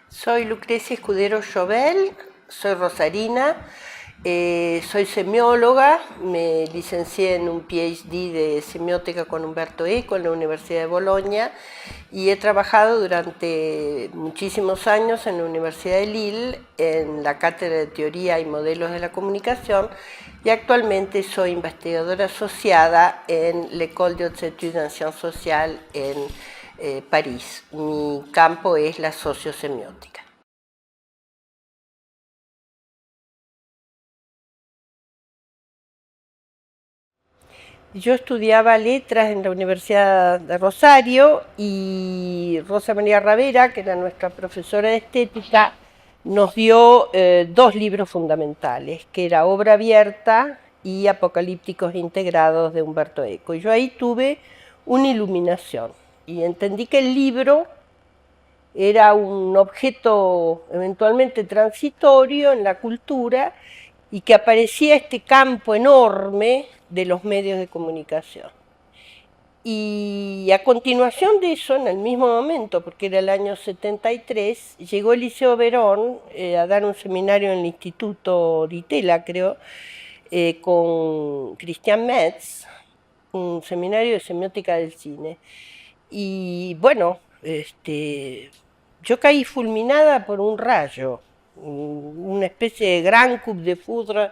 Soy Lucrecia Escudero Jovel, soy rosarina, soy semióloga, me licencié en un PhD de semiótica con Umberto Eco en la Universidad de Bolonia y he trabajado durante muchísimos años en la Universidad de Lille en la cátedra de Teoría y Modelos de la Comunicación y actualmente soy investigadora asociada en l'École de Hautes Études en Sciences Sociales en París. Mi campo es la sociosemiótica. Yo estudiaba letras en la Universidad de Rosario y Rosa María Ravera, que era nuestra profesora de estética, nos dio dos libros fundamentales, que era Obra Abierta y Apocalípticos Integrados de Umberto Eco. Y yo ahí tuve una iluminación y entendí que el libro era un objeto eventualmente transitorio en la cultura y que aparecía este campo enorme de los medios de comunicación. Y a continuación de eso, en el mismo momento, porque era el año 73, llegó Eliseo Verón a dar un seminario en el Instituto Di Tella, creo, con Christian Metz, un seminario de semiótica del cine. Y bueno, yo caí fulminada por un rayo, una especie de gran coup de foudre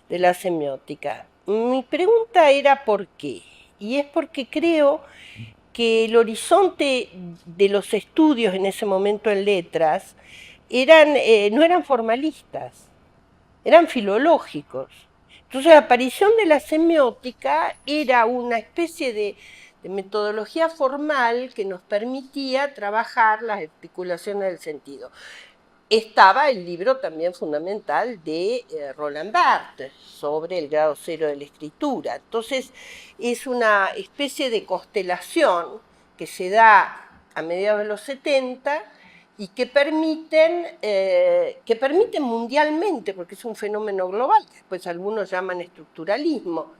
de la semiótica. Mi pregunta era ¿por qué? Y es porque creo que el horizonte de los estudios en ese momento en letras no eran formalistas, eran filológicos. Entonces la aparición de la semiótica era una especie de metodología formal que nos permitía trabajar las articulaciones del sentido. Estaba el libro también fundamental de Roland Barthes sobre el grado cero de la escritura. Entonces es una especie de constelación que se da a mediados de los 70 y que permiten mundialmente, porque es un fenómeno global, que después algunos llaman estructuralismo,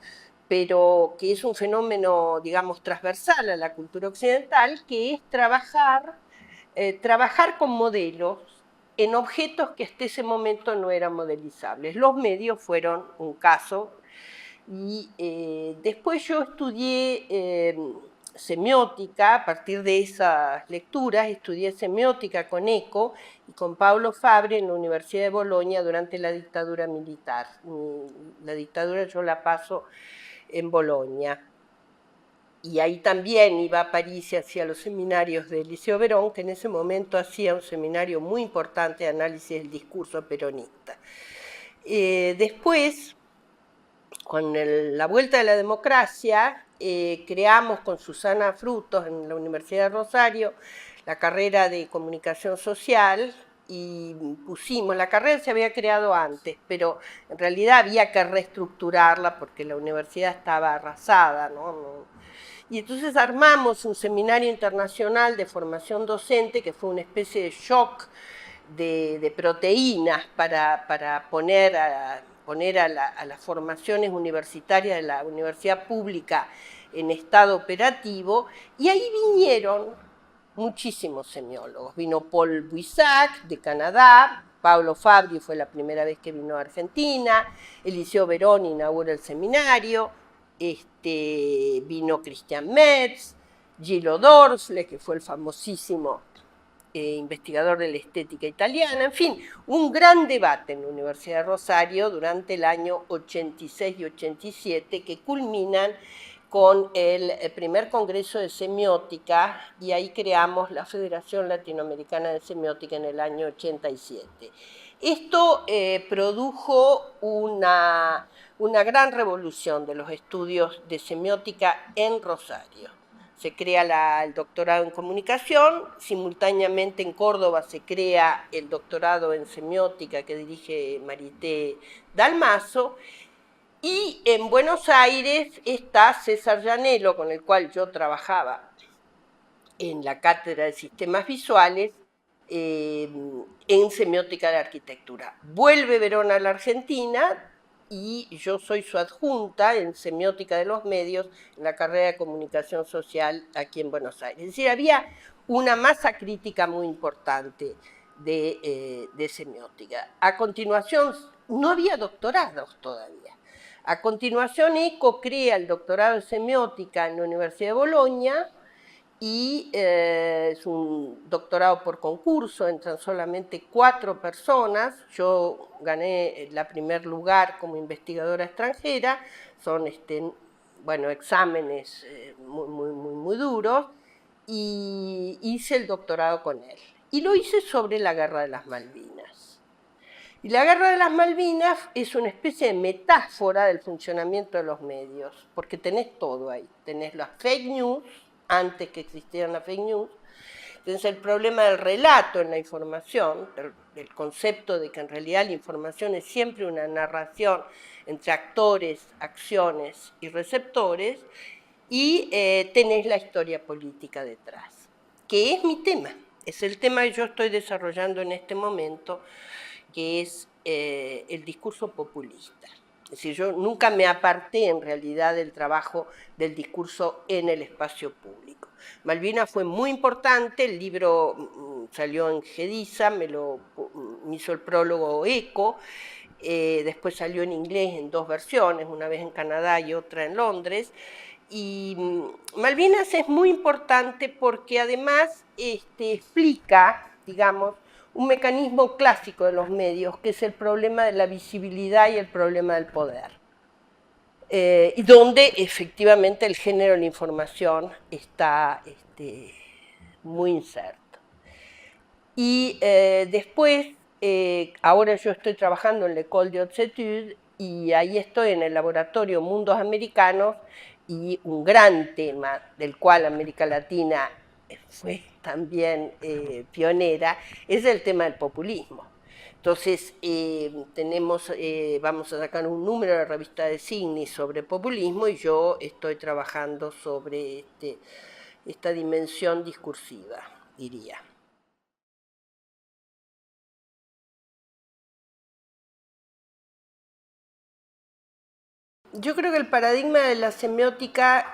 pero que es un fenómeno, digamos, transversal a la cultura occidental, que es trabajar con modelos en objetos que hasta ese momento no eran modelizables. Los medios fueron un caso y después yo estudié semiótica, a partir de esas lecturas, estudié semiótica con Eco y con Paulo Fabre en la Universidad de Bolonia durante la dictadura militar. La dictadura yo la paso en Bolonia. Y ahí también iba a París y hacía los seminarios de Eliseo Verón, que en ese momento hacía un seminario muy importante de análisis del discurso peronista. Después, con la vuelta de la democracia, creamos con Susana Frutos en la Universidad de Rosario la carrera de comunicación social y pusimos, la carrera se había creado antes, pero en realidad había que reestructurarla porque la universidad estaba arrasada, ¿no? Y entonces armamos un seminario internacional de formación docente que fue una especie de shock de proteínas para poner a las formaciones universitarias de la universidad pública en estado operativo, y ahí vinieron muchísimos semiólogos. Vino Paul Buissac de Canadá, Paulo Fabri fue la primera vez que vino a Argentina, Eliseo Verón inaugura el seminario, vino Christian Metz, Gillo Dorsle, que fue el famosísimo investigador de la estética italiana, en fin, un gran debate en la Universidad de Rosario durante el año 86 y 87 que culminan con el primer congreso de semiótica y ahí creamos la Federación Latinoamericana de Semiótica en el año 87. Esto produjo una gran revolución de los estudios de semiótica en Rosario. Se crea el doctorado en comunicación, simultáneamente en Córdoba se crea el doctorado en semiótica que dirige Marité Dalmaso, y en Buenos Aires está César Llanello, con el cual yo trabajaba en la cátedra de sistemas visuales, en semiótica de la arquitectura. Vuelve Verón a la Argentina y yo soy su adjunta en semiótica de los medios en la carrera de comunicación social aquí en Buenos Aires. Es decir, había una masa crítica muy importante. de semiótica. A continuación, no había doctorados todavía. A continuación, ECO crea el doctorado de semiótica en la Universidad de Bolonia, y es un doctorado por concurso, entran solamente 4 personas, yo gané el primer lugar como investigadora extranjera, son bueno, exámenes muy duros, y hice el doctorado con él. Y lo hice sobre la Guerra de las Malvinas. Y la Guerra de las Malvinas es una especie de metáfora del funcionamiento de los medios, porque tenés todo ahí, tenés las fake news, antes que existieran las fake news, tenés el problema del relato en la información, del concepto de que en realidad la información es siempre una narración entre actores, acciones y receptores, y tenés la historia política detrás, que es mi tema, es el tema que yo estoy desarrollando en este momento, que es el discurso populista. Es decir, yo nunca me aparté en realidad del trabajo del discurso en el espacio público. Malvinas fue muy importante, el libro salió en Gediza, me hizo el prólogo ECO, después salió en inglés en 2 versiones, una vez en Canadá y otra en Londres, y Malvinas es muy importante porque además explica, digamos, un mecanismo clásico de los medios, que es el problema de la visibilidad y el problema del poder, y donde efectivamente el género de la información está muy inserto. Y después, ahora yo estoy trabajando en l'École des Hautes Études, y ahí estoy en el laboratorio Mundos Americanos, y un gran tema del cual América Latina fue también pionera, es el tema del populismo. Entonces, vamos a sacar un número de la revista de Signi sobre populismo, y yo estoy trabajando sobre esta dimensión discursiva, diría. Yo creo que el paradigma de la semiótica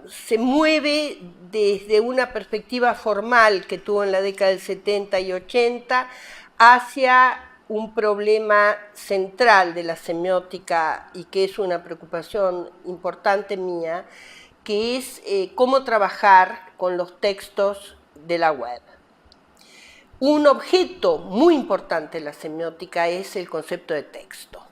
se mueve desde una perspectiva formal que tuvo en la década del 70 y 80 hacia un problema central de la semiótica, y que es una preocupación importante mía, que es cómo trabajar con los textos de la web. Un objeto muy importante en la semiótica es el concepto de texto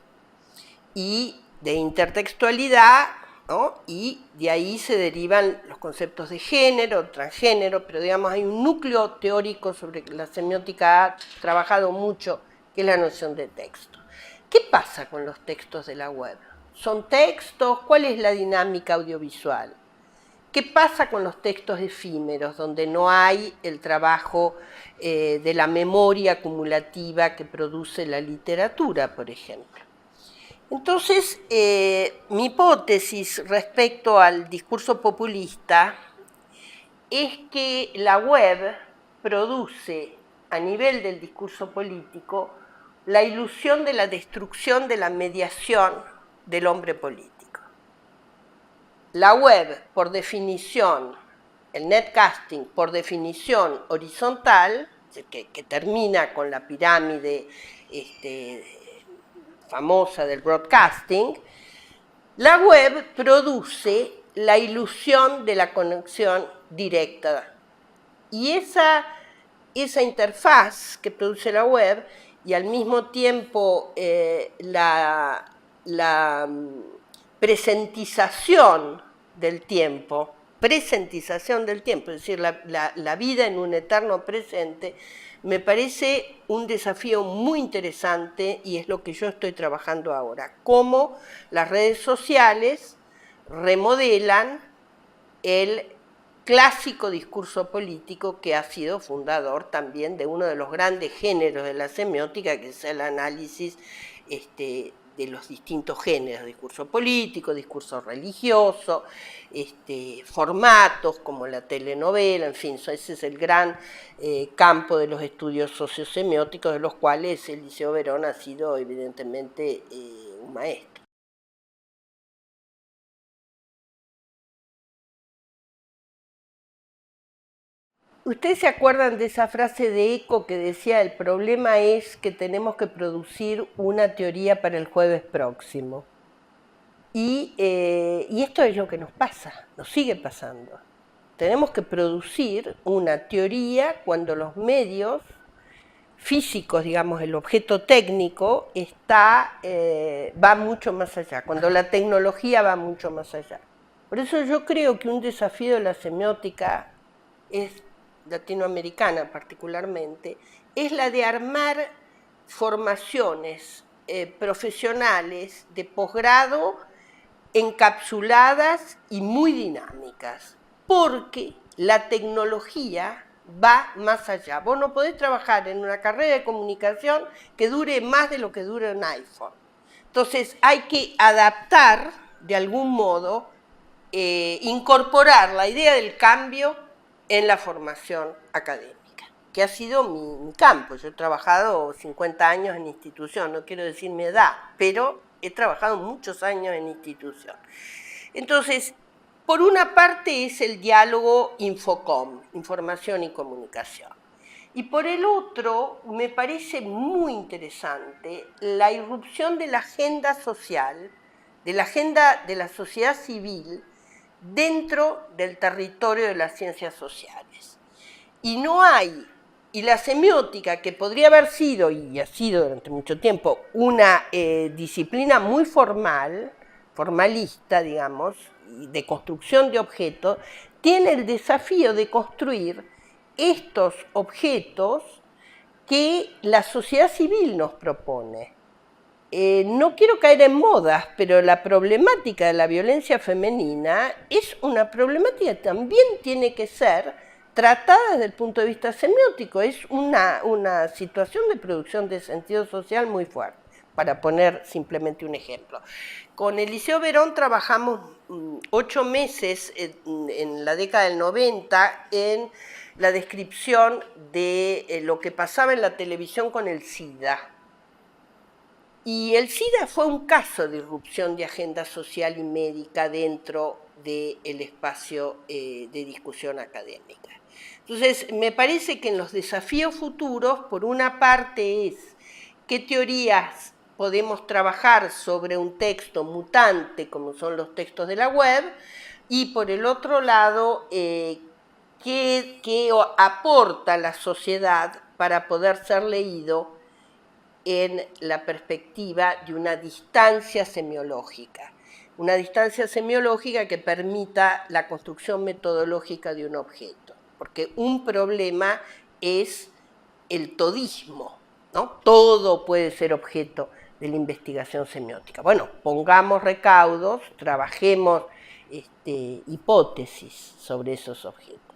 y de intertextualidad, ¿no? Y de ahí se derivan los conceptos de género, transgénero, pero digamos hay un núcleo teórico sobre que la semiótica ha trabajado mucho, que es la noción de texto. ¿Qué pasa con los textos de la web? ¿Son textos? ¿Cuál es la dinámica audiovisual? ¿Qué pasa con los textos efímeros, donde no hay el trabajo de la memoria acumulativa que produce la literatura, por ejemplo? Entonces, mi hipótesis respecto al discurso populista es que la web produce, a nivel del discurso político, la ilusión de la destrucción de la mediación del hombre político. La web, por definición, el netcasting, por definición horizontal, que termina con la pirámide famosa del broadcasting, la web produce la ilusión de la conexión directa. Y esa interfaz que produce la web, y al mismo tiempo la presentización del tiempo, es decir, la vida en un eterno presente, me parece un desafío muy interesante, y es lo que yo estoy trabajando ahora, cómo las redes sociales remodelan el clásico discurso político que ha sido fundador también de uno de los grandes géneros de la semiótica, que es el análisis de los distintos géneros, discurso político, discurso religioso, formatos como la telenovela, en fin, ese es el gran campo de los estudios sociosemióticos, de los cuales Eliseo Verón ha sido evidentemente un maestro. ¿Ustedes se acuerdan de esa frase de Eco que decía, el problema es que tenemos que producir una teoría para el jueves próximo? Y esto es lo que nos pasa, nos sigue pasando. Tenemos que producir una teoría cuando los medios físicos, digamos, el objeto técnico, va mucho más allá, cuando la tecnología va mucho más allá. Por eso yo creo que un desafío de la semiótica latinoamericana particularmente, es la de armar formaciones profesionales de posgrado encapsuladas y muy dinámicas, porque la tecnología va más allá. Vos no podés trabajar en una carrera de comunicación que dure más de lo que dura un iPhone. Entonces hay que adaptar de algún modo, incorporar la idea del cambio en la formación académica, que ha sido mi campo. Yo he trabajado 50 años en institución, no quiero decir mi edad, pero he trabajado muchos años en institución. Entonces, por una parte es el diálogo Infocom, información y comunicación. Y por el otro, me parece muy interesante la irrupción de la agenda social, de la agenda de la sociedad civil dentro del territorio de las ciencias sociales. Y la semiótica, que podría haber sido, y ha sido durante mucho tiempo, una disciplina muy formalista, digamos, de construcción de objetos, tiene el desafío de construir estos objetos que la sociedad civil nos propone. No quiero caer en modas, pero la problemática de la violencia femenina es una problemática que también tiene que ser tratada desde el punto de vista semiótico. Es una situación de producción de sentido social muy fuerte, para poner simplemente un ejemplo. Con Eliseo Verón trabajamos 8 meses en la década del 90 en la descripción de lo que pasaba en la televisión con el SIDA. Y el SIDA fue un caso de irrupción de agenda social y médica dentro del espacio de discusión académica. Entonces, me parece que en los desafíos futuros, por una parte es qué teorías podemos trabajar sobre un texto mutante, como son los textos de la web, y por el otro lado, qué aporta la sociedad para poder ser leído en la perspectiva de una distancia semiológica que permita la construcción metodológica de un objeto, porque un problema es el todismo, ¿no? Todo puede ser objeto de la investigación semiótica. Bueno, pongamos recaudos, trabajemos hipótesis sobre esos objetos.